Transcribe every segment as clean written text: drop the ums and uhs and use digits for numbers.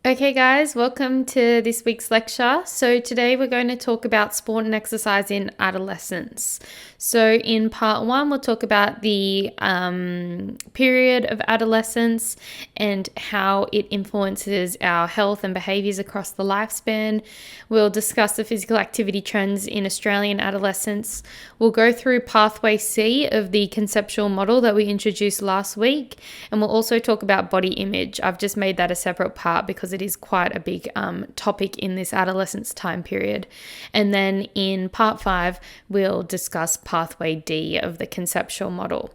Okay, guys, welcome to this week's lecture. So, today we're going to talk about sport and exercise in adolescence. So, in part one, we'll talk about the period of adolescence and how it influences our health and behaviors across the lifespan. We'll discuss the physical activity trends in Australian adolescence. We'll go through pathway C of the conceptual model that we introduced last week, and we'll also talk about body image. I've just made that a separate part because it is quite a big topic in this adolescence time period. And then in part 5, we'll discuss pathway D of the conceptual model.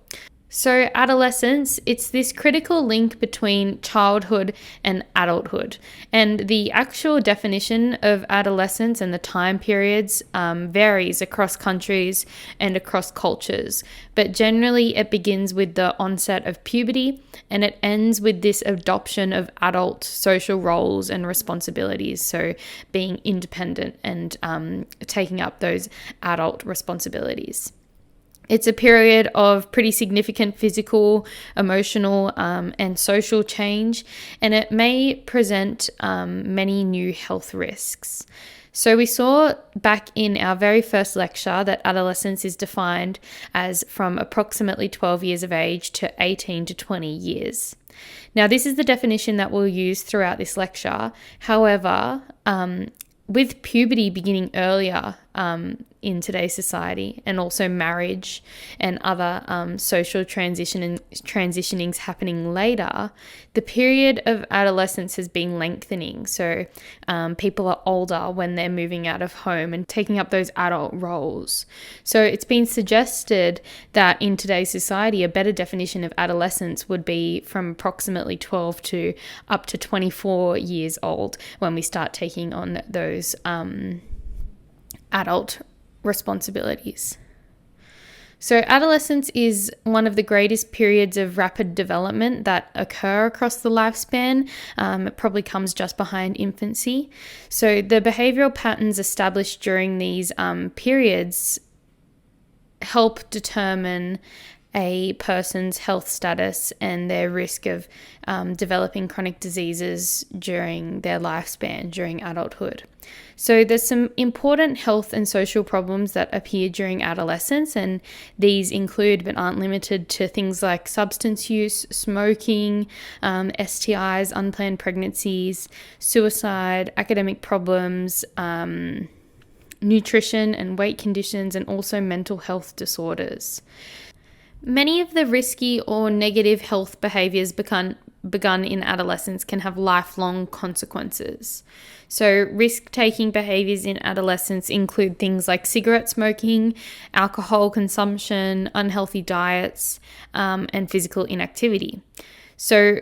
So adolescence, it's this critical link between childhood and adulthood. And the actual definition of adolescence and the time periods varies across countries and across cultures. But generally it begins with the onset of puberty and it ends with this adoption of adult social roles and responsibilities. So being independent and taking up those adult responsibilities. It's a period of pretty significant physical, emotional, and social change, and it may present many new health risks. So we saw back in our very first lecture that adolescence is defined as from approximately 12 years of age to 18 to 20 years. Now, this is the definition that we'll use throughout this lecture. However, with puberty beginning earlier in today's society, and also marriage and other social transitionings happening later, the period of adolescence has been lengthening. So people are older when they're moving out of home and taking up those adult roles. So it's been suggested that in today's society, a better definition of adolescence would be from approximately 12 to up to 24 years old when we start taking on those adult responsibilities. So adolescence is one of the greatest periods of rapid development that occur across the lifespan. It probably comes just behind infancy. So the behavioral patterns established during these periods help determine a person's health status and their risk of developing chronic diseases during their lifespan, during adulthood. So there's some important health and social problems that appear during adolescence, and these include but aren't limited to things like substance use, smoking, STIs, unplanned pregnancies, suicide, academic problems, nutrition and weight conditions, and also mental health disorders. Many of the risky or negative health behaviors begun in adolescence can have lifelong consequences. So risk-taking behaviors in adolescence include things like cigarette smoking, alcohol consumption, unhealthy diets, and physical inactivity. So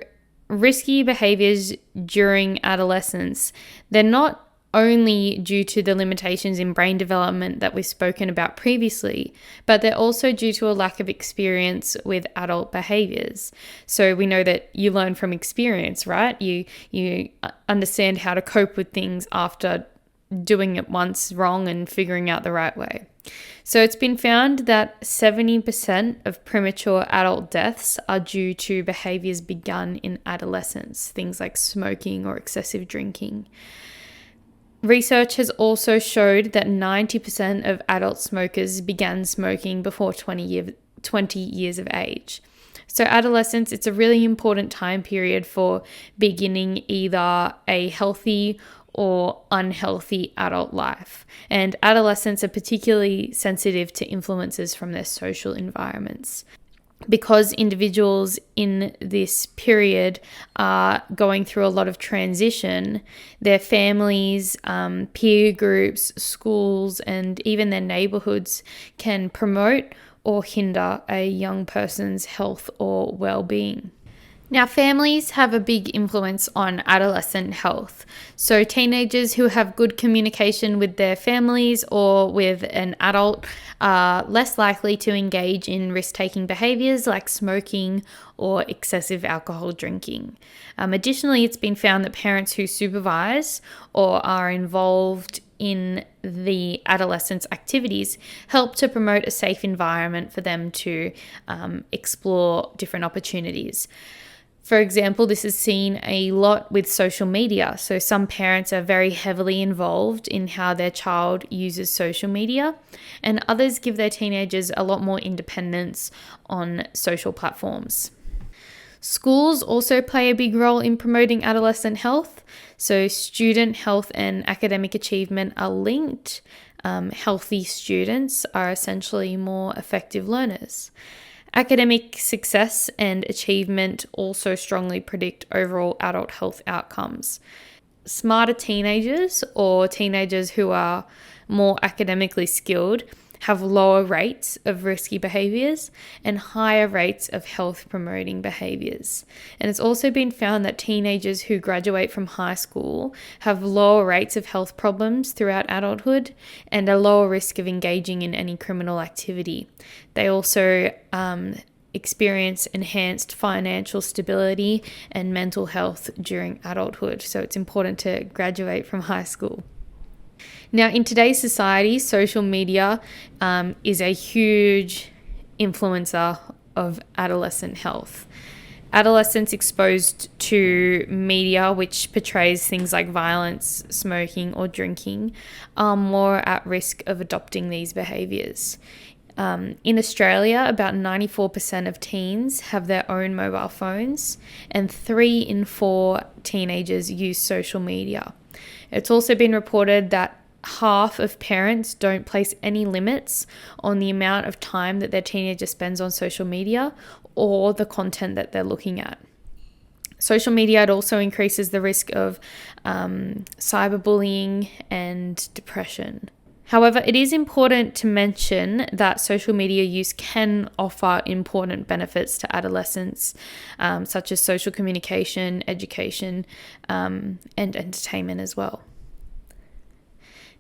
risky behaviors during adolescence, they're not only due to the limitations in brain development that we've spoken about previously, but they're also due to a lack of experience with adult behaviors. So we know that you learn from experience, right? You understand how to cope with things after doing it once wrong and figuring out the right way. So it's been found that 70% of premature adult deaths are due to behaviors begun in adolescence, things like smoking or excessive drinking. Research has also showed that 90% of adult smokers began smoking before 20 years of age. So adolescence, it's a really important time period for beginning either a healthy or unhealthy adult life. And adolescents are particularly sensitive to influences from their social environments. Because individuals in this period are going through a lot of transition, their families, peer groups, schools, and even their neighborhoods can promote or hinder a young person's health or well-being. Now, families have a big influence on adolescent health. So teenagers who have good communication with their families or with an adult are less likely to engage in risk-taking behaviors like smoking or excessive alcohol drinking. Additionally, it's been found that parents who supervise or are involved in the adolescents' activities help to promote a safe environment for them to explore different opportunities. For example, this is seen a lot with social media. So some parents are very heavily involved in how their child uses social media, and others give their teenagers a lot more independence on social platforms. Schools also play a big role in promoting adolescent health. So student health and academic achievement are linked. Healthy students are essentially more effective learners. Academic success and achievement also strongly predict overall adult health outcomes. Smarter teenagers, or teenagers who are more academically skilled, have lower rates of risky behaviors and higher rates of health promoting behaviors. And it's also been found that teenagers who graduate from high school have lower rates of health problems throughout adulthood and a lower risk of engaging in any criminal activity. They also experience enhanced financial stability and mental health during adulthood. So it's important to graduate from high school. Now, in today's society, social media is a huge influencer of adolescent health. Adolescents exposed to media which portrays things like violence, smoking, or drinking are more at risk of adopting these behaviours. In Australia, about 94% of teens have their own mobile phones, and 3 in 4 teenagers use social media. It's also been reported that half of parents don't place any limits on the amount of time that their teenager spends on social media or the content that they're looking at. Social media, it also increases the risk of cyberbullying and depression. However, it is important to mention that social media use can offer important benefits to adolescents, such as social communication, education, and entertainment as well.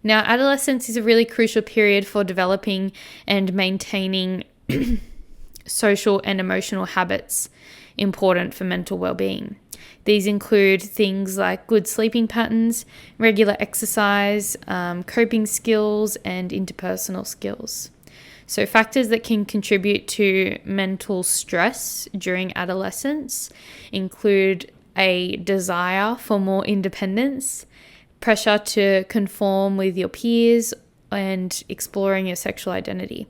Now, adolescence is a really crucial period for developing and maintaining social and emotional habits important for mental well-being. These include things like good sleeping patterns, regular exercise, coping skills, and interpersonal skills. So factors that can contribute to mental stress during adolescence include a desire for more independence, pressure to conform with your peers, and exploring your sexual identity.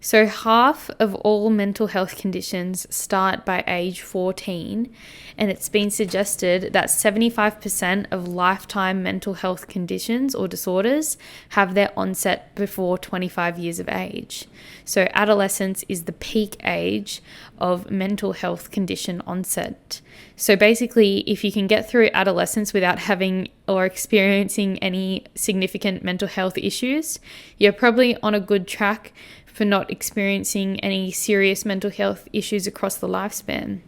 So half of all mental health conditions start by age 14, and it's been suggested that 75% of lifetime mental health conditions or disorders have their onset before 25 years of age. So adolescence is the peak age of mental health condition onset. So basically, if you can get through adolescence without having or experiencing any significant mental health issues, you're probably on a good track for not experiencing any serious mental health issues across the lifespan.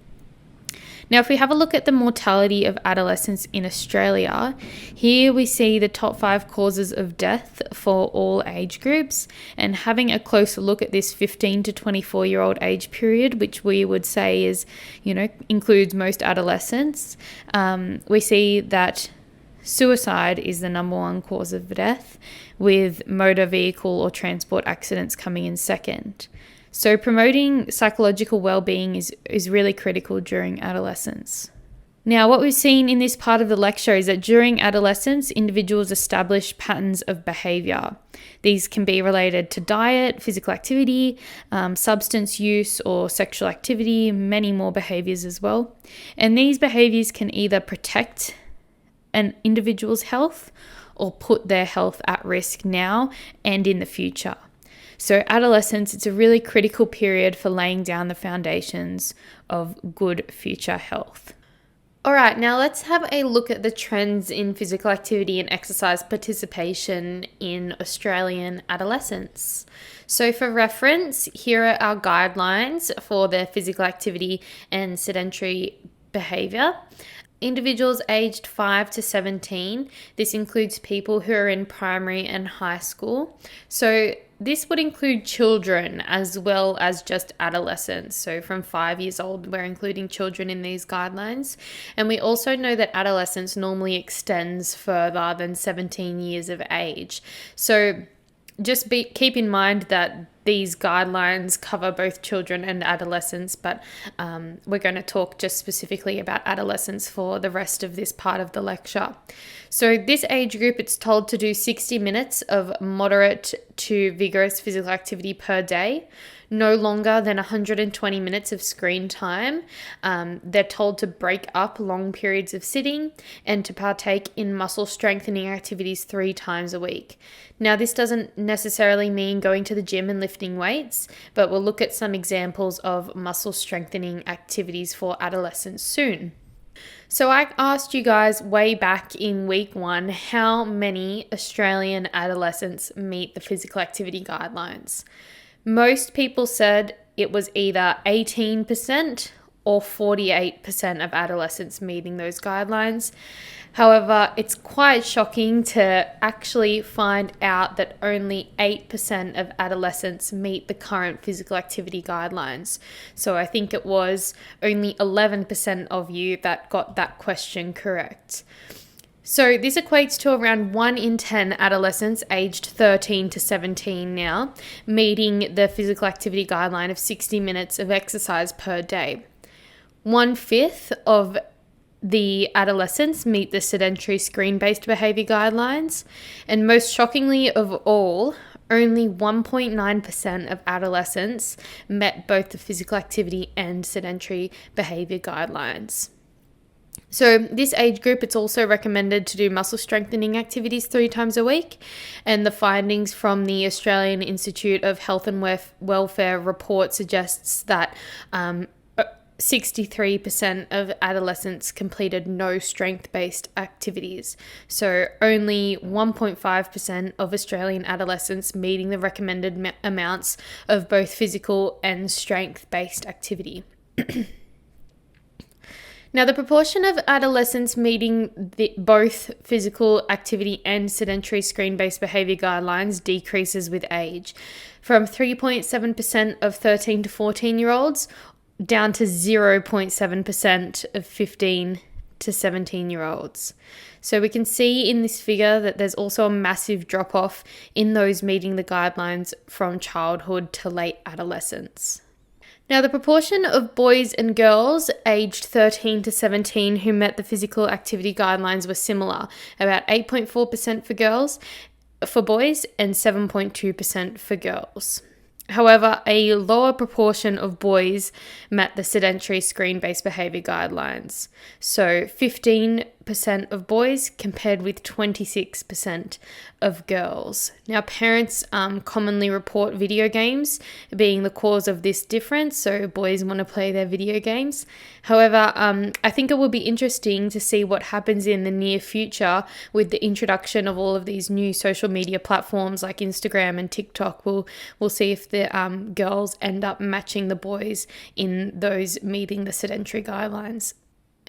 Now, if we have a look at the mortality of adolescents in Australia, here we see the top 5 causes of death for all age groups, and having a closer look at this 15 to 24-year-old age period, which we would say is, includes most adolescents, we see that suicide is the number 1 cause of death, with motor vehicle or transport accidents coming in second. So promoting psychological well-being is really critical during adolescence. Now, what we've seen in this part of the lecture is that during adolescence, individuals establish patterns of behavior. These can be related to diet, physical activity, substance use, or sexual activity, many more behaviors as well. And these behaviors can either protect an individual's health or put their health at risk now and in the future. So adolescence, it's a really critical period for laying down the foundations of good future health. All right, now let's have a look at the trends in physical activity and exercise participation in Australian adolescents. So for reference, here are our guidelines for the physical activity and sedentary behaviour. Individuals aged 5 to 17, this includes people who are in primary and high school. So this would include children as well as just adolescents. So from 5 years old, we're including children in these guidelines. And we also know that adolescence normally extends further than 17 years of age. So just keep in mind that these guidelines cover both children and adolescents, but we're going to talk just specifically about adolescents for the rest of this part of the lecture. So this age group, it's told to do 60 minutes of moderate to vigorous physical activity per day, no longer than 120 minutes of screen time. They're told to break up long periods of sitting and to partake in muscle strengthening activities 3 times a week. Now, this doesn't necessarily mean going to the gym and lifting weights, but we'll look at some examples of muscle strengthening activities for adolescents soon. So I asked you guys way back in week 1 how many Australian adolescents meet the physical activity guidelines. Most people said it was either 18% or 48% of adolescents meeting those guidelines. However, it's quite shocking to actually find out that only 8% of adolescents meet the current physical activity guidelines. So I think it was only 11% of you that got that question correct. So this equates to around 1 in 10 adolescents aged 13 to 17 now meeting the physical activity guideline of 60 minutes of exercise per day. 1/5 of the adolescents meet the sedentary screen-based behavior guidelines, and most shockingly of all, only 1.9% of adolescents met both the physical activity and sedentary behavior guidelines. So this age group, it's also recommended to do muscle strengthening activities 3 times a week. And the findings from the Australian Institute of Health and Welfare report suggests that 63% of adolescents completed no strength-based activities. So only 1.5% of Australian adolescents meeting the recommended amounts of both physical and strength-based activity. Now, the proportion of adolescents meeting both physical activity and sedentary screen-based behavior guidelines decreases with age, from 3.7% of 13 to 14-year-olds down to 0.7% of 15 to 17-year-olds. So we can see in this figure that there's also a massive drop-off in those meeting the guidelines from childhood to late adolescence. Now, the proportion of boys and girls aged 13 to 17 who met the physical activity guidelines were similar, about 8.4% for boys and 7.2% for girls. However, a lower proportion of boys met the sedentary screen-based behavior guidelines. So 15% of boys compared with 26% of girls. Now, parents commonly report video games being the cause of this difference, so boys want to play their video games. However, I think it will be interesting to see what happens in the near future with the introduction of all of these new social media platforms like Instagram and TikTok. We'll see if the girls end up matching the boys in those meeting the sedentary guidelines.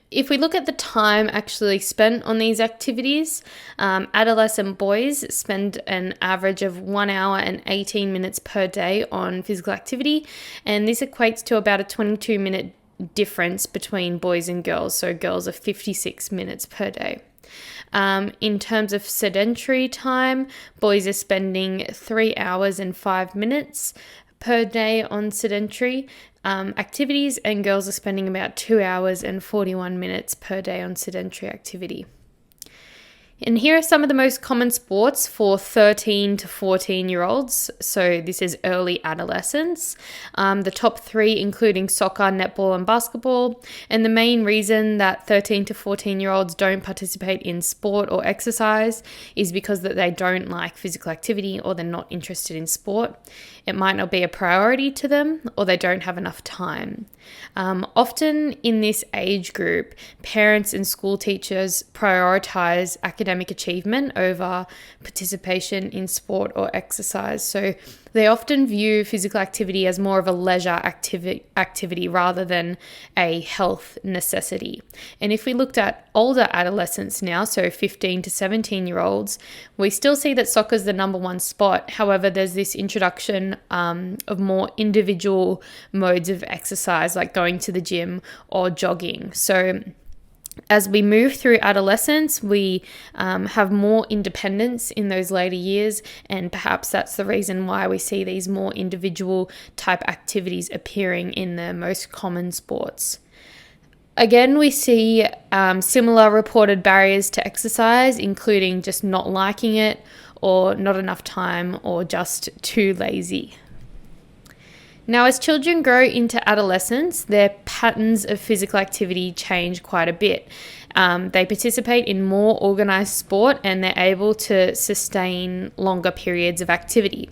If we look at the time actually spent on these activities, adolescent boys spend an average of 1 hour and 18 minutes per day on physical activity, and this equates to about a 22-minute difference between boys and girls, so girls are 56 minutes per day. In terms of sedentary time, boys are spending 3 hours and 5 minutes per day on sedentary activities, and girls are spending about 2 hours and 41 minutes per day on sedentary activity. And here are some of the most common sports for 13 to 14-year-olds. So this is early adolescence. The top 3 including soccer, netball, and basketball. And the main reason that 13 to 14-year-olds don't participate in sport or exercise is because that they don't like physical activity or they're not interested in sport. It might not be a priority to them, or they don't have enough time. Often in this age group, parents and school teachers prioritize academic achievement over participation in sport or exercise. So they often view physical activity as more of a leisure activity rather than a health necessity. And if we looked at older adolescents now, so 15 to 17-year-olds, we still see that soccer is the number 1 spot. However, there's this introduction of more individual modes of exercise like going to the gym or jogging. So As we move through adolescence, we have more independence in those later years, and perhaps that's the reason why we see these more individual type activities appearing in the most common sports. Again, we see similar reported barriers to exercise, including just not liking it, or not enough time, or just too lazy. Now, as children grow into adolescence, their patterns of physical activity change quite a bit. They participate in more organized sport, and they're able to sustain longer periods of activity.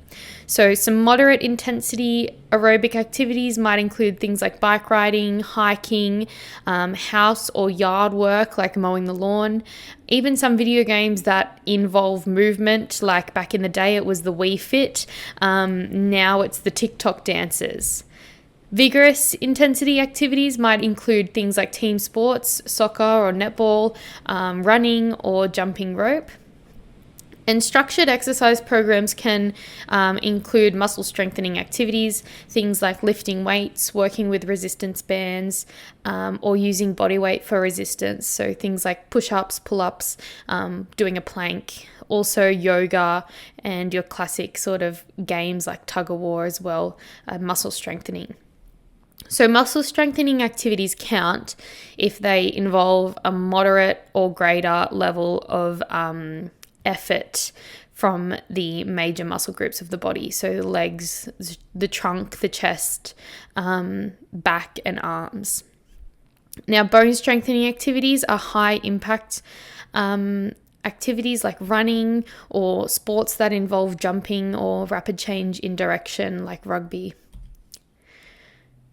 So some moderate intensity aerobic activities might include things like bike riding, hiking, house or yard work like mowing the lawn, even some video games that involve movement, like back in the day it was the Wii Fit, now it's the TikTok dances. Vigorous intensity activities might include things like team sports, soccer or netball, running or jumping rope. And structured exercise programs can include muscle strengthening activities, things like lifting weights, working with resistance bands, or using body weight for resistance. So things like push-ups, pull-ups, doing a plank, also yoga, and your classic sort of games like tug of war as well, muscle strengthening. So muscle strengthening activities count if they involve a moderate or greater level of effort from the major muscle groups of the body. So the legs, the trunk, the chest, back and arms. Now, bone strengthening activities are high impact activities like running or sports that involve jumping or rapid change in direction like rugby.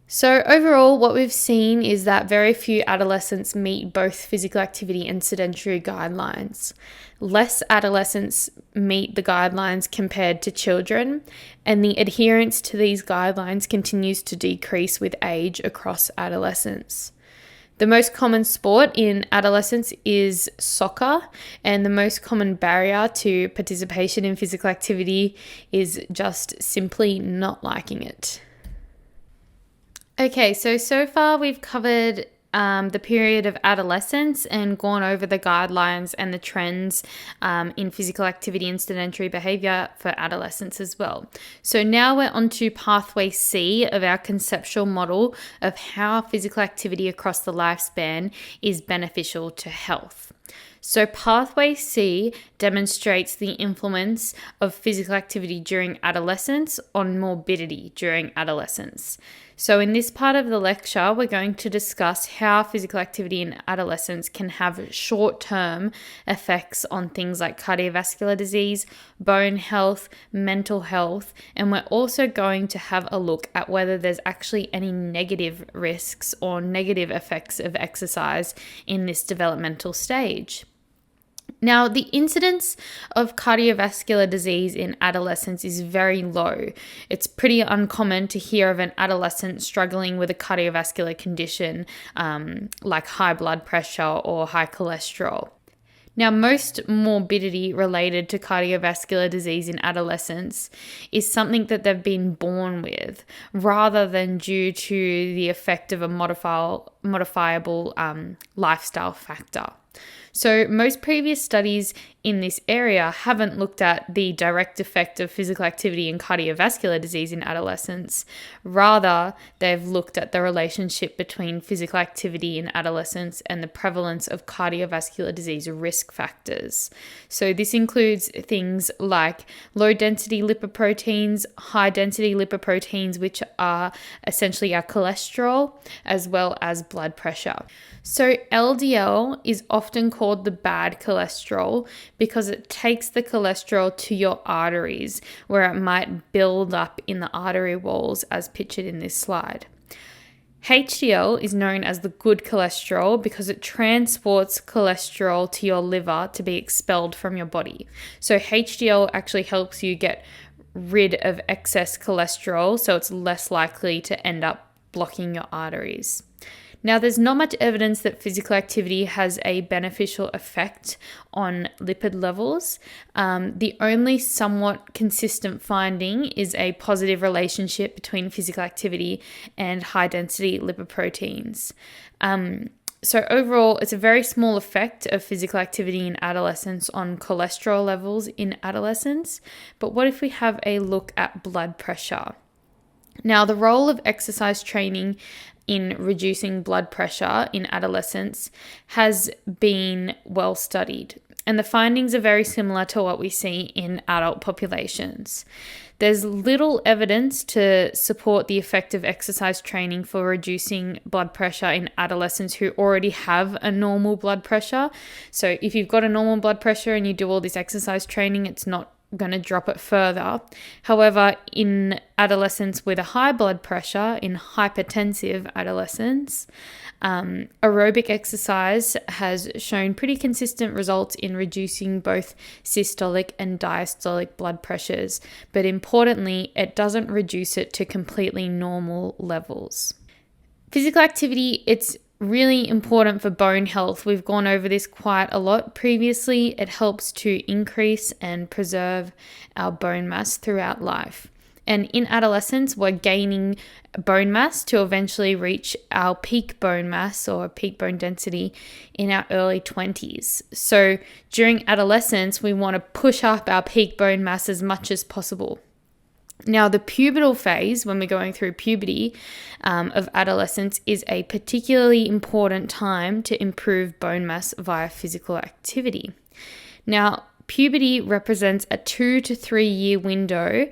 So overall, what we've seen is that very few adolescents meet both physical activity and sedentary guidelines. Less adolescents meet the guidelines compared to children, and the adherence to these guidelines continues to decrease with age across adolescence. The most common sport in adolescence is soccer, and the most common barrier to participation in physical activity is just simply not liking it. Okay, so far we've covered the period of adolescence and gone over the guidelines and the trends in physical activity and sedentary behavior for adolescents as well. So now we're on to pathway C of our conceptual model of how physical activity across the lifespan is beneficial to health. So pathway C demonstrates the influence of physical activity during adolescence on morbidity during adolescence. So in this part of the lecture, we're going to discuss how physical activity in adolescence can have short-term effects on things like cardiovascular disease, bone health, mental health, and we're also going to have a look at whether there's actually any negative risks or negative effects of exercise in this developmental stage. Now, the incidence of cardiovascular disease in adolescence is very low. It's pretty uncommon to hear of an adolescent struggling with a cardiovascular condition like high blood pressure or high cholesterol. Now, most morbidity related to cardiovascular disease in adolescence is something that they've been born with, rather than due to the effect of a modifiable lifestyle factor. So most previous studies in this area haven't looked at the direct effect of physical activity and cardiovascular disease in adolescence. Rather, they've looked at the relationship between physical activity in adolescence and the prevalence of cardiovascular disease risk factors. So this includes things like low-density lipoproteins, high-density lipoproteins, which are essentially our cholesterol, as well as blood pressure. So LDL is often called the bad cholesterol because it takes the cholesterol to your arteries, where it might build up in the artery walls as pictured in this slide. HDL is known as the good cholesterol because it transports cholesterol to your liver to be expelled from your body. So HDL actually helps you get rid of excess cholesterol, so it's less likely to end up blocking your arteries. Now, there's not much evidence that physical activity has a beneficial effect on lipid levels. The only somewhat consistent finding is a positive relationship between physical activity and high-density lipoproteins. So overall, it's a very small effect of physical activity in adolescence on cholesterol levels in adolescence. But what if we have a look at blood pressure? Now, the role of exercise training in reducing blood pressure in adolescence has been well studied, and the findings are very similar to what we see in adult populations. There's little evidence to support the effect of exercise training for reducing blood pressure in adolescents who already have a normal blood pressure. So if you've got a normal blood pressure and you do all this exercise training, it's not going to drop it further. However, in adolescents with a high blood pressure, in hypertensive adolescents, aerobic exercise has shown pretty consistent results in reducing both systolic and diastolic blood pressures, but importantly, it doesn't reduce it to completely normal levels. Physical activity, it's really important for bone health. We've gone over this quite a lot previously. It helps to increase and preserve our bone mass throughout life. And in adolescence, we're gaining bone mass to eventually reach our peak bone mass or peak bone density in our early 20s. So during adolescence, we want to push up our peak bone mass as much as possible. Now, the pubertal phase, when we're going through puberty of adolescence, is a particularly important time to improve bone mass via physical activity. Now, puberty represents a 2 to 3 year window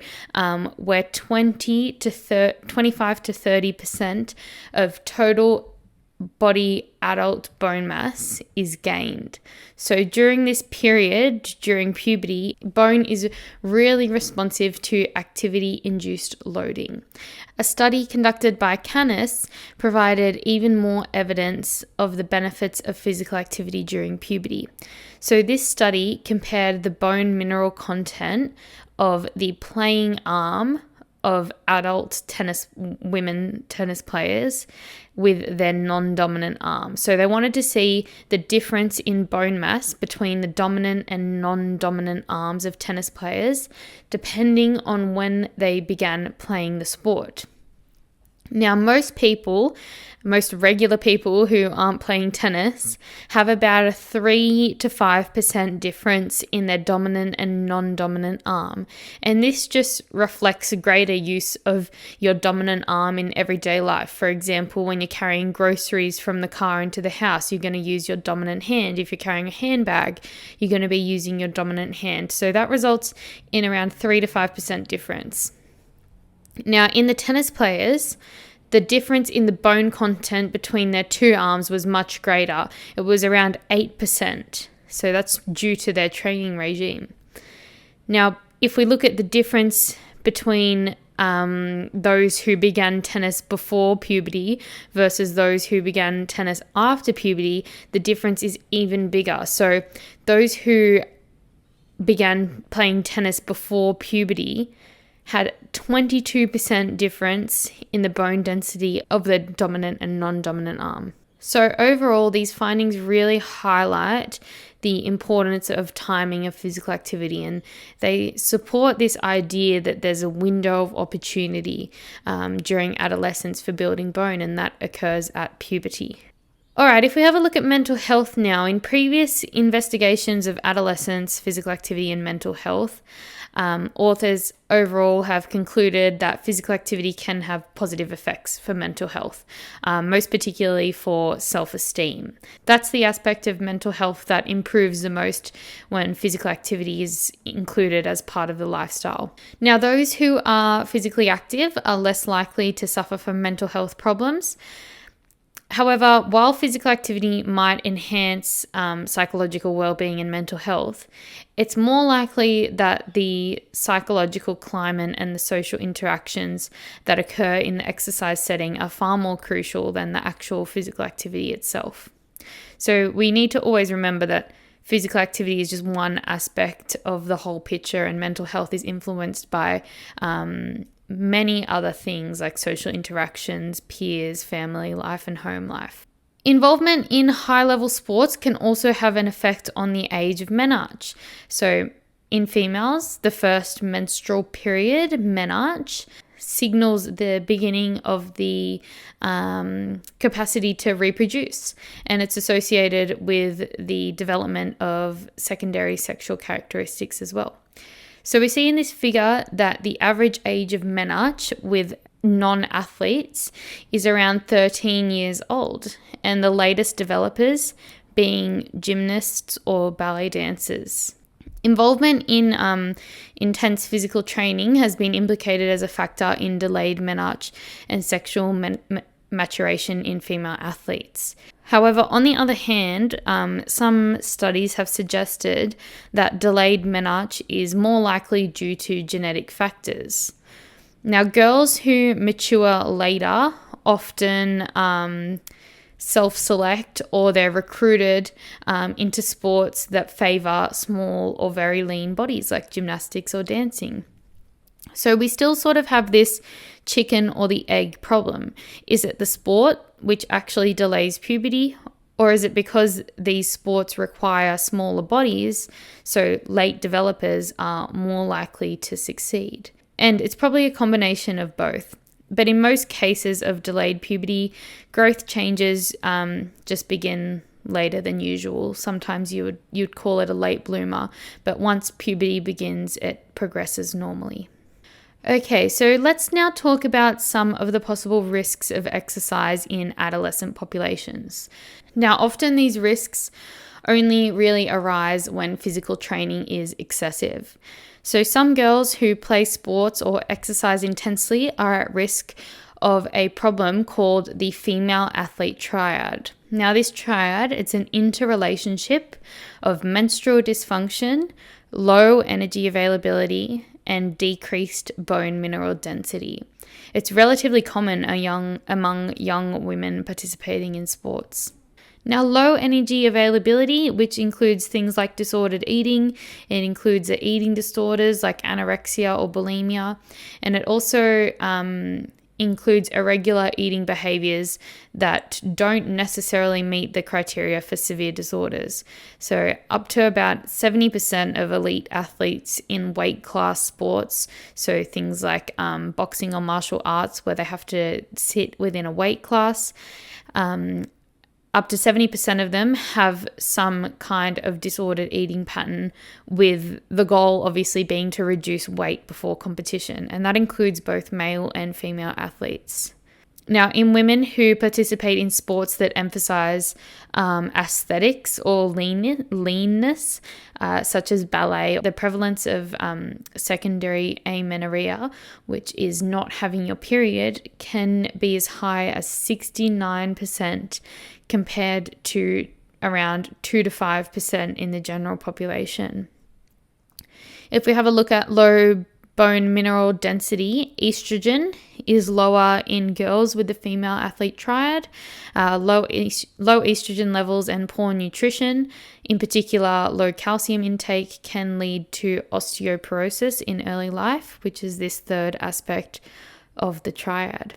where 25 to 30% of total body adult bone mass is gained. So during this period, during puberty, bone is really responsive to activity-induced loading. A study conducted by Canis provided even more evidence of the benefits of physical activity during puberty. So this study compared the bone mineral content of the playing arm of adult women tennis players with their non-dominant arm. So they wanted to see the difference in bone mass between the dominant and non-dominant arms of tennis players, depending on when they began playing the sport. Now, most regular people who aren't playing tennis have about a 3 to 5% difference in their dominant and non-dominant arm. And this just reflects a greater use of your dominant arm in everyday life. For example, when you're carrying groceries from the car into the house, you're going to use your dominant hand. If you're carrying a handbag, you're going to be using your dominant hand. So that results in around 3 to 5% difference. Now, in the tennis players, the difference in the bone content between their two arms was much greater. It was around 8%. So that's due to their training regime. Now, if we look at the difference between those who began tennis before puberty versus those who began tennis after puberty, the difference is even bigger. So those who began playing tennis before puberty had 22% difference in the bone density of the dominant and non-dominant arm. So overall, these findings really highlight the importance of timing of physical activity, and they support this idea that there's a window of opportunity during adolescence for building bone, and that occurs at puberty. All right, if we have a look at mental health now, in previous investigations of adolescents, physical activity and mental health, authors overall have concluded that physical activity can have positive effects for mental health, most particularly for self-esteem. That's the aspect of mental health that improves the most when physical activity is included as part of the lifestyle. Now, those who are physically active are less likely to suffer from mental health problems. However, while physical activity might enhance psychological well-being and mental health, it's more likely that the psychological climate and the social interactions that occur in the exercise setting are far more crucial than the actual physical activity itself. So we need to always remember that physical activity is just one aspect of the whole picture, and mental health is influenced by many other things like social interactions, peers, family life, and home life. Involvement in high-level sports can also have an effect on the age of menarche. So in females, the first menstrual period, menarche, signals the beginning of the capacity to reproduce, and it's associated with the development of secondary sexual characteristics as well. So we see in this figure that the average age of menarche with non-athletes is around 13 years old, and the latest developers being gymnasts or ballet dancers. Involvement in intense physical training has been implicated as a factor in delayed menarche and sexual maturation in female athletes. However, on the other hand, some studies have suggested that delayed menarche is more likely due to genetic factors. Now, girls who mature later often self-select, or they're recruited into sports that favor small or very lean bodies like gymnastics or dancing. So we still sort of have this chicken or the egg problem. Is it the sport which actually delays puberty, or is it because these sports require smaller bodies, so late developers are more likely to succeed? And it's probably a combination of both. But in most cases of delayed puberty, growth changes just begin later than usual. Sometimes you'd call it a late bloomer, but once puberty begins, it progresses normally. Okay, so let's now talk about some of the possible risks of exercise in adolescent populations. Now, often these risks only really arise when physical training is excessive. So some girls who play sports or exercise intensely are at risk of a problem called the female athlete triad. Now, this triad, it's an interrelationship of menstrual dysfunction, low energy availability, and decreased bone mineral density. It's relatively common among young women participating in sports. Now, low energy availability, which includes things like disordered eating, it includes eating disorders like anorexia or bulimia, and it also includes irregular eating behaviors that don't necessarily meet the criteria for severe disorders. So up to about 70% of elite athletes in weight class sports, so things like boxing or martial arts where they have to sit within a weight class, up to 70% of them have some kind of disordered eating pattern, with the goal obviously being to reduce weight before competition. And that includes both male and female athletes. Now, in women who participate in sports that emphasize aesthetics or leanness, such as ballet, the prevalence of secondary amenorrhea, which is not having your period, can be as high as 69% compared to around 2 to 5% in the general population. If we have a look at low bone mineral density, estrogen is lower in girls with the female athlete triad. Low estrogen levels and poor nutrition, in particular low calcium intake, can lead to osteoporosis in early life, which is this third aspect of the triad.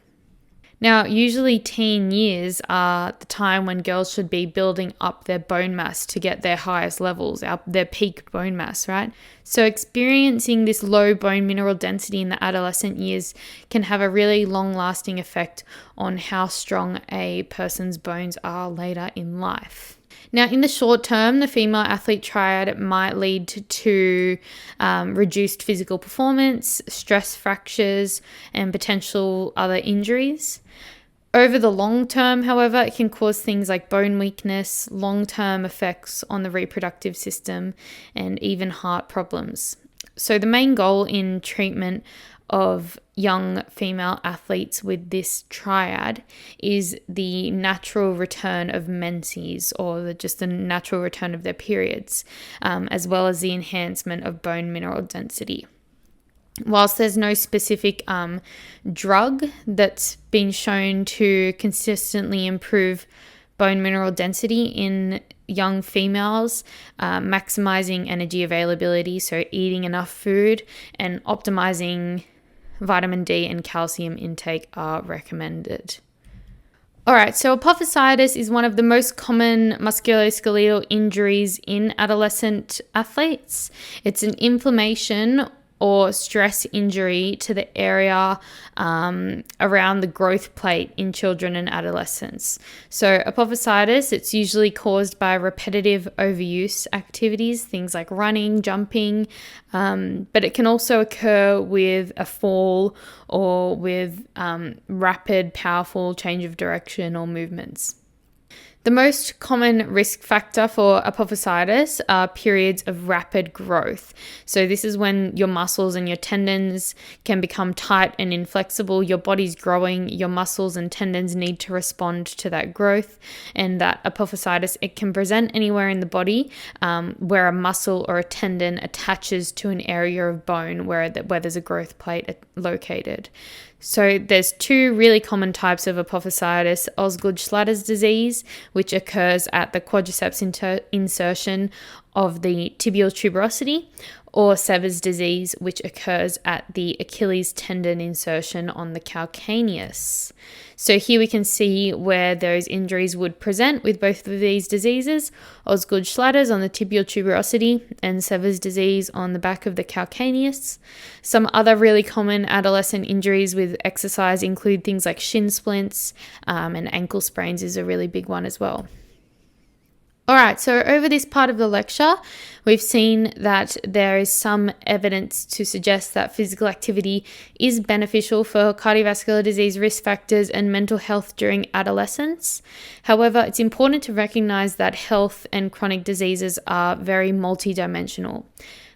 Now, usually teen years are the time when girls should be building up their bone mass to get their highest levels, their peak bone mass, right? So experiencing this low bone mineral density in the adolescent years can have a really long-lasting effect on how strong a person's bones are later in life. Now, in the short term, the female athlete triad might lead to reduced physical performance, stress fractures, and potential other injuries. Over the long term, however, it can cause things like bone weakness, long-term effects on the reproductive system, and even heart problems. So the main goal in treatment of young female athletes with this triad is the natural return of menses, or just the natural return of their periods, as well as the enhancement of bone mineral density. Whilst there's no specific drug that's been shown to consistently improve bone mineral density in young females, maximizing energy availability, so eating enough food, and optimizing vitamin D and calcium intake are recommended. All right, so apophysitis is one of the most common musculoskeletal injuries in adolescent athletes. It's an inflammation or stress injury to the area around the growth plate in children and adolescents. So apophysitis, it's usually caused by repetitive overuse activities, things like running, jumping, but it can also occur with a fall or with rapid, powerful change of direction or movements. The most common risk factor for apophysitis are periods of rapid growth. So this is when your muscles and your tendons can become tight and inflexible. Your body's growing, your muscles and tendons need to respond to that growth. And that apophysitis, it can present anywhere in the body where a muscle or a tendon attaches to an area of bone where there's a growth plate located. So there's two really common types of apophysitis: Osgood-Schlatter's disease, which occurs at the quadriceps insertion of the tibial tuberosity, or Sever's disease, which occurs at the Achilles tendon insertion on the calcaneus. So here we can see where those injuries would present with both of these diseases: Osgood-Schlatter's on the tibial tuberosity and Sever's disease on the back of the calcaneus. Some other really common adolescent injuries with exercise include things like shin splints, and ankle sprains is a really big one as well. All right, so over this part of the lecture, we've seen that there is some evidence to suggest that physical activity is beneficial for cardiovascular disease risk factors and mental health during adolescence. However, it's important to recognize that health and chronic diseases are very multidimensional.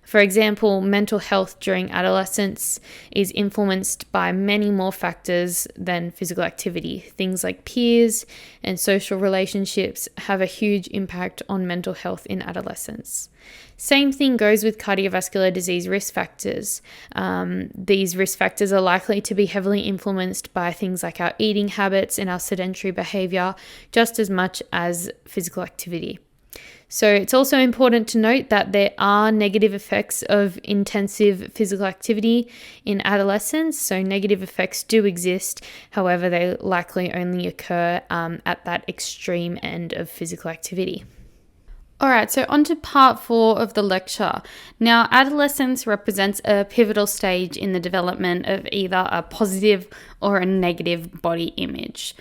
For example, mental health during adolescence is influenced by many more factors than physical activity. Things like peers and social relationships have a huge impact on mental health in adolescence. Same thing goes with cardiovascular disease risk factors. These risk factors are likely to be heavily influenced by things like our eating habits and our sedentary behavior, just as much as physical activity. So it's also important to note that there are negative effects of intensive physical activity in adolescence. So negative effects do exist. However, they likely only occur at that extreme end of physical activity. All right, so on to part 4 of the lecture. Now, adolescence represents a pivotal stage in the development of either a positive or a negative body image.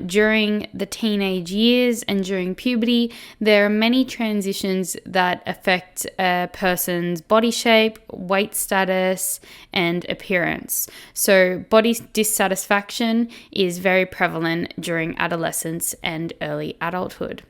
During the teenage years and during puberty, there are many transitions that affect a person's body shape, weight status, and appearance. So body dissatisfaction is very prevalent during adolescence and early adulthood.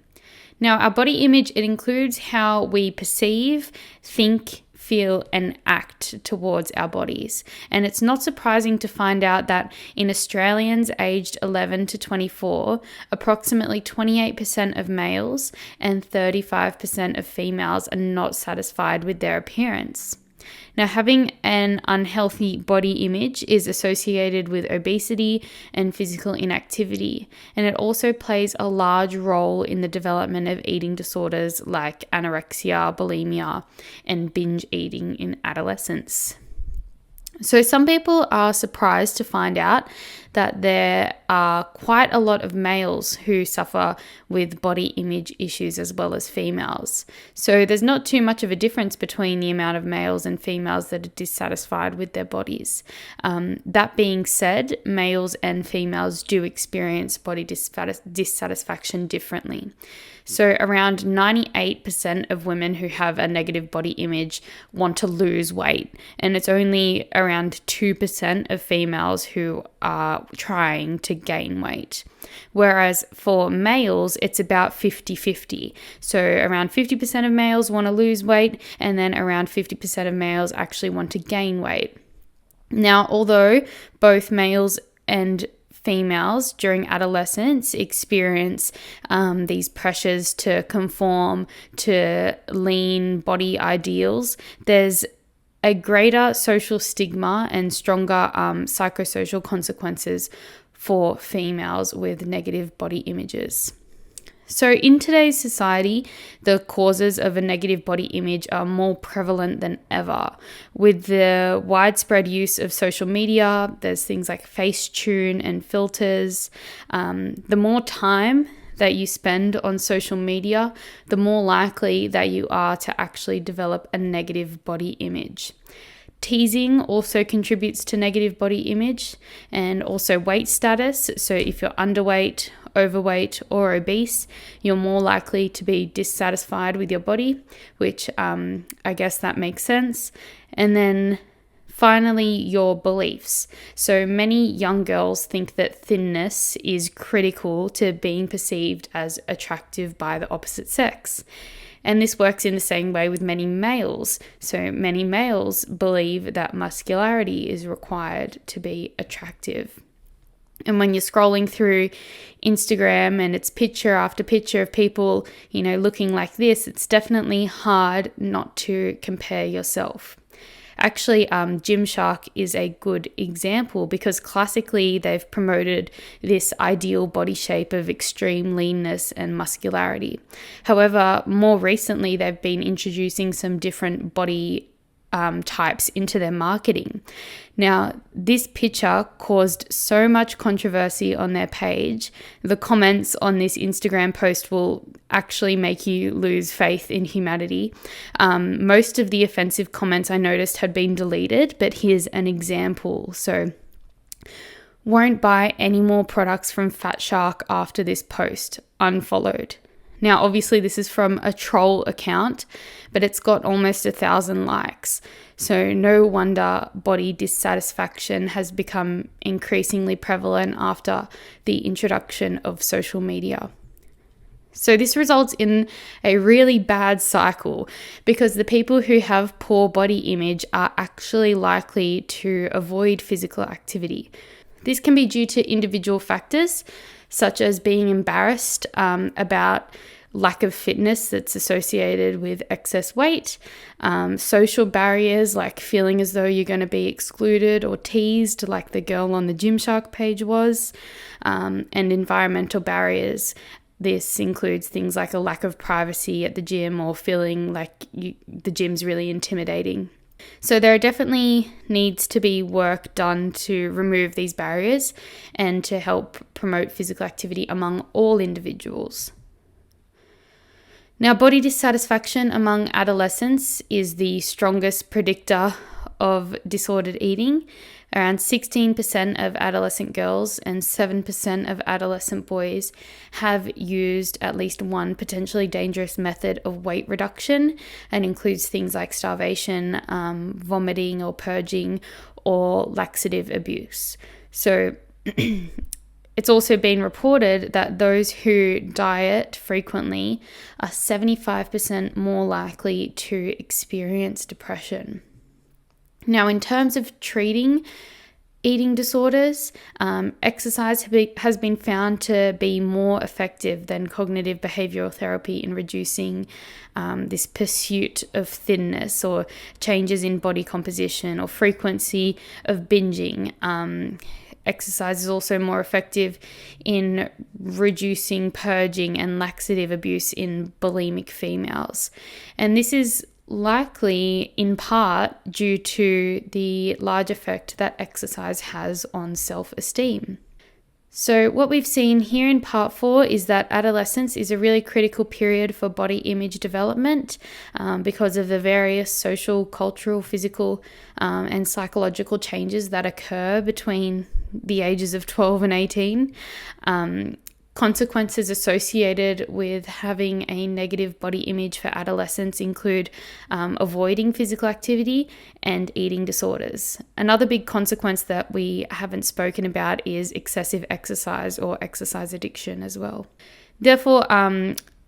Now, our body image, it includes how we perceive, think, feel, and act towards our bodies. And it's not surprising to find out that in Australians aged 11 to 24, approximately 28% of males and 35% of females are not satisfied with their appearance. Now, having an unhealthy body image is associated with obesity and physical inactivity, and it also plays a large role in the development of eating disorders like anorexia, bulimia, and binge eating in adolescence. So some people are surprised to find out that there are quite a lot of males who suffer with body image issues as well as females. So there's not too much of a difference between the amount of males and females that are dissatisfied with their bodies. That being said, males and females do experience body dissatisfaction differently. So around 98% of women who have a negative body image want to lose weight, and it's only around 2% of females who are trying to gain weight. Whereas for males, it's about 50-50. So around 50% of males want to lose weight, and then around 50% of males actually want to gain weight. Now, although both males and females during adolescence experience these pressures to conform to lean body ideals, there's a greater social stigma and stronger psychosocial consequences for females with negative body images. So in today's society, the causes of a negative body image are more prevalent than ever. With the widespread use of social media, there's things like Facetune and filters. The more time that you spend on social media, the more likely that you are to actually develop a negative body image. Teasing also contributes to negative body image and also weight status. So if you're underweight, overweight, or obese, you're more likely to be dissatisfied with your body, which I guess that makes sense. And then finally, your beliefs. So many young girls think that thinness is critical to being perceived as attractive by the opposite sex. And this works in the same way with many males. So many males believe that muscularity is required to be attractive. And when you're scrolling through Instagram and it's picture after picture of people, looking like this, it's definitely hard not to compare yourself. Actually, Gymshark is a good example because classically they've promoted this ideal body shape of extreme leanness and muscularity. However, more recently they've been introducing some different body types into their marketing. Now, this picture caused so much controversy on their page. The comments on this Instagram post will actually make you lose faith in humanity. Most of the offensive comments I noticed had been deleted, but here's an example. So, won't buy any more products from Fat Shark after this post. Unfollowed. Now, obviously, this is from a troll account, but it's got almost 1,000 likes. So no wonder body dissatisfaction has become increasingly prevalent after the introduction of social media. So this results in a really bad cycle because the people who have poor body image are actually likely to avoid physical activity. This can be due to individual factors, such as being embarrassed about lack of fitness that's associated with excess weight, social barriers like feeling as though you're going to be excluded or teased like the girl on the Gymshark page was, and environmental barriers. This includes things like a lack of privacy at the gym or feeling like the gym's really intimidating. So there definitely needs to be work done to remove these barriers and to help promote physical activity among all individuals. Now, body dissatisfaction among adolescents is the strongest predictor of disordered eating. Around 16% of adolescent girls and 7% of adolescent boys have used at least one potentially dangerous method of weight reduction, and includes things like starvation, vomiting or purging, or laxative abuse. So it's also been reported that those who diet frequently are 75% more likely to experience depression. Now, in terms of treating eating disorders, exercise has been found to be more effective than cognitive behavioral therapy in reducing this pursuit of thinness or changes in body composition or frequency of binging. Exercise is also more effective in reducing purging and laxative abuse in bulimic females. And this is likely in part due to the large effect that exercise has on self-esteem. So what we've seen here in part 4 is that adolescence is a really critical period for body image development because of the various social, cultural, physical, and psychological changes that occur between the ages of 12 and 18. Consequences associated with having a negative body image for adolescents include avoiding physical activity and eating disorders. Another big consequence that we haven't spoken about is excessive exercise or exercise addiction as well. Therefore,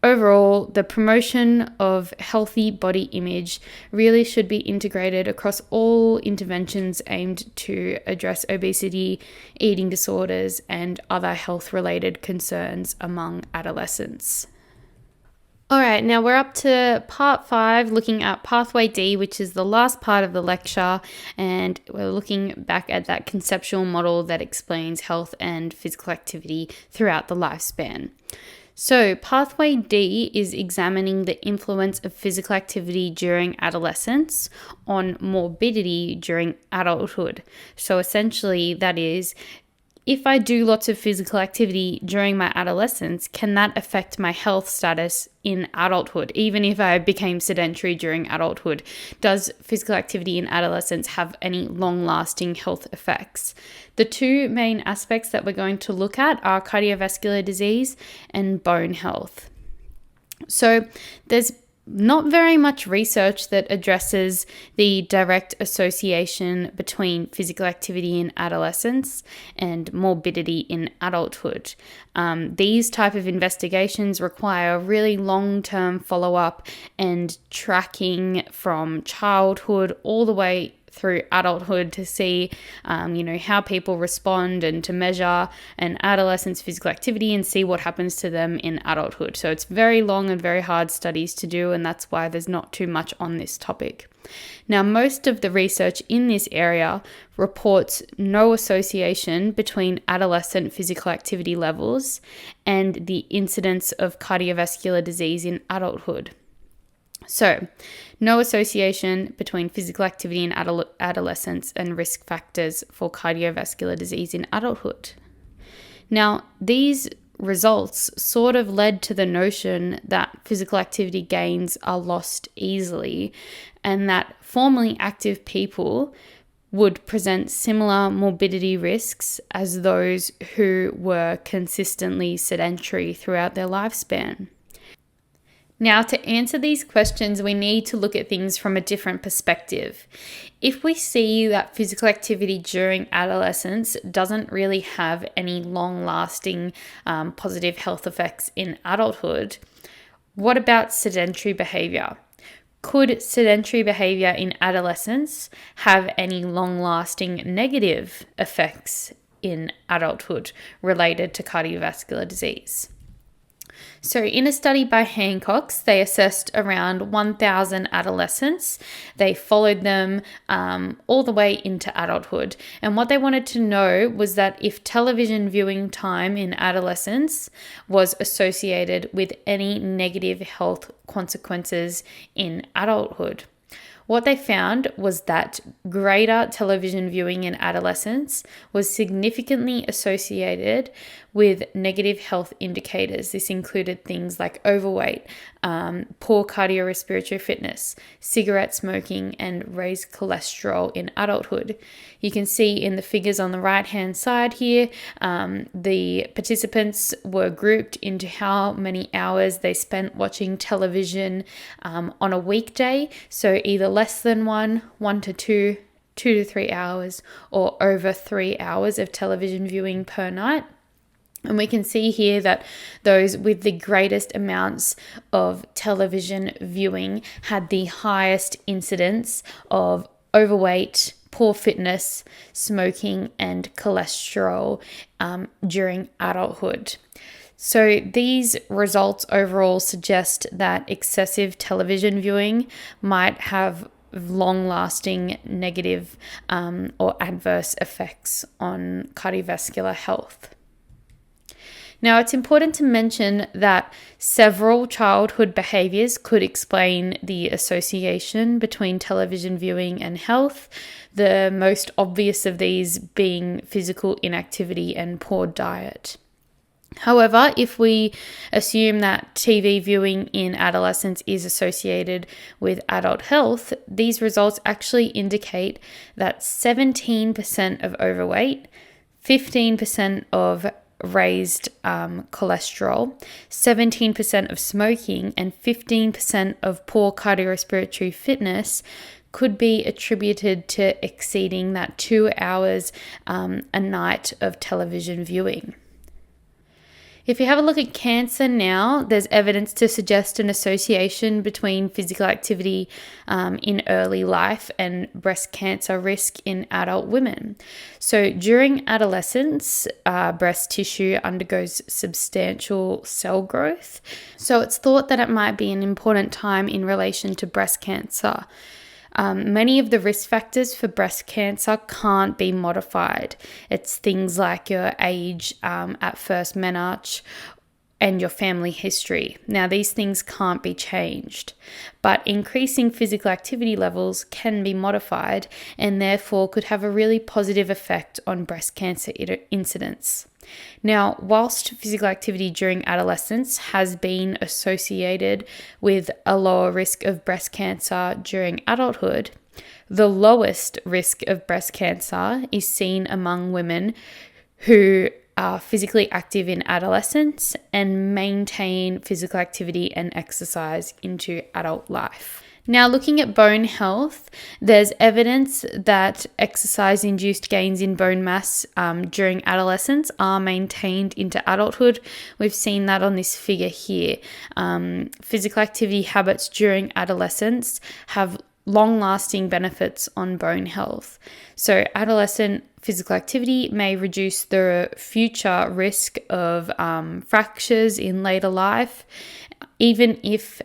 overall, the promotion of healthy body image really should be integrated across all interventions aimed to address obesity, eating disorders, and other health-related concerns among adolescents. All right, now we're up to part 5, looking at pathway D, which is the last part of the lecture, and we're looking back at that conceptual model that explains health and physical activity throughout the lifespan. So pathway D is examining the influence of physical activity during adolescence on morbidity during adulthood. So essentially that is if I do lots of physical activity during my adolescence, can that affect my health status in adulthood? Even if I became sedentary during adulthood, does physical activity in adolescence have any long-lasting health effects? The two main aspects that we're going to look at are cardiovascular disease and bone health. So there's not very much research that addresses the direct association between physical activity in adolescence and morbidity in adulthood. These type of investigations require really long-term follow-up and tracking from childhood all the way through adulthood to see, how people respond and to measure an adolescent's physical activity and see what happens to them in adulthood. So it's very long and very hard studies to do, and that's why there's not too much on this topic. Now, most of the research in this area reports no association between adolescent physical activity levels and the incidence of cardiovascular disease in adulthood. So, no association between physical activity in adolescence and risk factors for cardiovascular disease in adulthood. Now, these results sort of led to the notion that physical activity gains are lost easily and that formerly active people would present similar morbidity risks as those who were consistently sedentary throughout their lifespan. Now, to answer these questions, we need to look at things from a different perspective. If we see that physical activity during adolescence doesn't really have any long-lasting positive health effects in adulthood, what about sedentary behavior? Could sedentary behavior in adolescence have any long-lasting negative effects in adulthood related to cardiovascular disease? So in a study by Hancock's, they assessed around 1,000 adolescents. They followed them all the way into adulthood. And what they wanted to know was that if television viewing time in adolescence was associated with any negative health consequences in adulthood. What they found was that greater television viewing in adolescence was significantly associated with negative health indicators. This included things like overweight, poor cardiorespiratory fitness, cigarette smoking, and raised cholesterol in adulthood. You can see in the figures on the right-hand side here, the participants were grouped into how many hours they spent watching television on a weekday. So either less than 1 to 2, 2 to 3 hours, or over 3 hours of television viewing per night. And we can see here that those with the greatest amounts of television viewing had the highest incidence of overweight, poor fitness, smoking, and cholesterol during adulthood. So these results overall suggest that excessive television viewing might have long-lasting negative or adverse effects on cardiovascular health. Now, it's important to mention that several childhood behaviors could explain the association between television viewing and health, the most obvious of these being physical inactivity and poor diet. However, if we assume that TV viewing in adolescence is associated with adult health, these results actually indicate that 17% of overweight, 15% of raised cholesterol, 17% of smoking, and 15% of poor cardiorespiratory fitness could be attributed to exceeding that 2 hours a night of television viewing. If you have a look at cancer now, there's evidence to suggest an association between physical activity in early life and breast cancer risk in adult women. So during adolescence, breast tissue undergoes substantial cell growth. So it's thought that it might be an important time in relation to breast cancer. Many of the risk factors for breast cancer can't be modified. It's things like your age at first menarche, and your family history. Now, these things can't be changed, but increasing physical activity levels can be modified and therefore could have a really positive effect on breast cancer incidence. Now, whilst physical activity during adolescence has been associated with a lower risk of breast cancer during adulthood, the lowest risk of breast cancer is seen among women who are physically active in adolescence and maintain physical activity and exercise into adult life. Now, looking at bone health, there's evidence that exercise-induced gains in bone mass during adolescence are maintained into adulthood. We've seen that on this figure here. Physical activity habits during adolescence have long-lasting benefits on bone health. So adolescent physical activity may reduce the future risk of fractures in later life, even if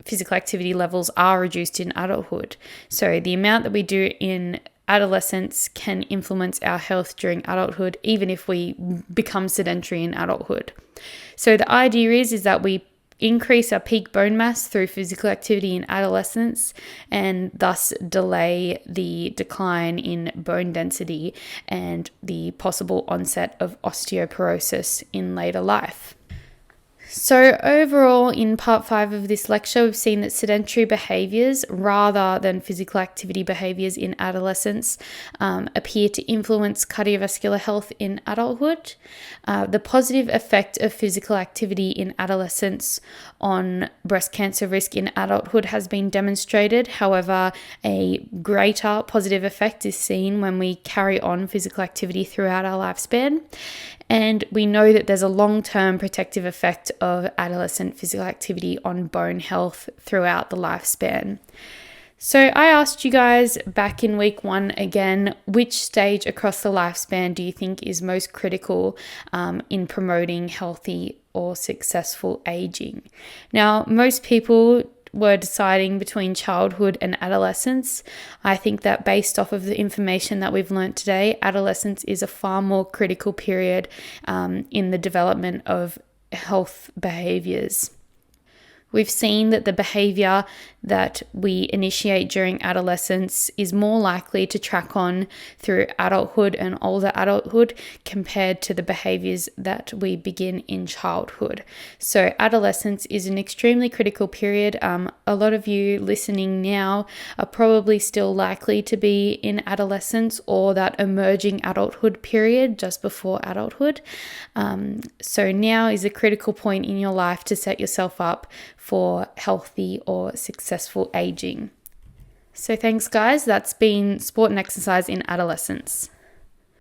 physical activity levels are reduced in adulthood. So the amount that we do in adolescence can influence our health during adulthood, even if we become sedentary in adulthood. So the idea is that we increase our peak bone mass through physical activity in adolescence and thus delay the decline in bone density and the possible onset of osteoporosis in later life. So overall, in part 5 of this lecture, we've seen that sedentary behaviours rather than physical activity behaviours in adolescence appear to influence cardiovascular health in adulthood. The positive effect of physical activity in adolescence on breast cancer risk in adulthood has been demonstrated. However, a greater positive effect is seen when we carry on physical activity throughout our lifespan. And we know that there's a long-term protective effect of adolescent physical activity on bone health throughout the lifespan. So I asked you guys back in week 1 again, which stage across the lifespan do you think is most critical in promoting healthy or successful aging? Now, most people were deciding between childhood and adolescence. I think that based off of the information that we've learned today, adolescence is a far more critical period in the development of health behaviors. We've seen that the behavior that we initiate during adolescence is more likely to track on through adulthood and older adulthood compared to the behaviors that we begin in childhood. So adolescence is an extremely critical period. A lot of you listening now are probably still likely to be in adolescence or that emerging adulthood period just before adulthood. So now is a critical point in your life to set yourself up for healthy or successful aging. So thanks guys, that's been sport and exercise in adolescence.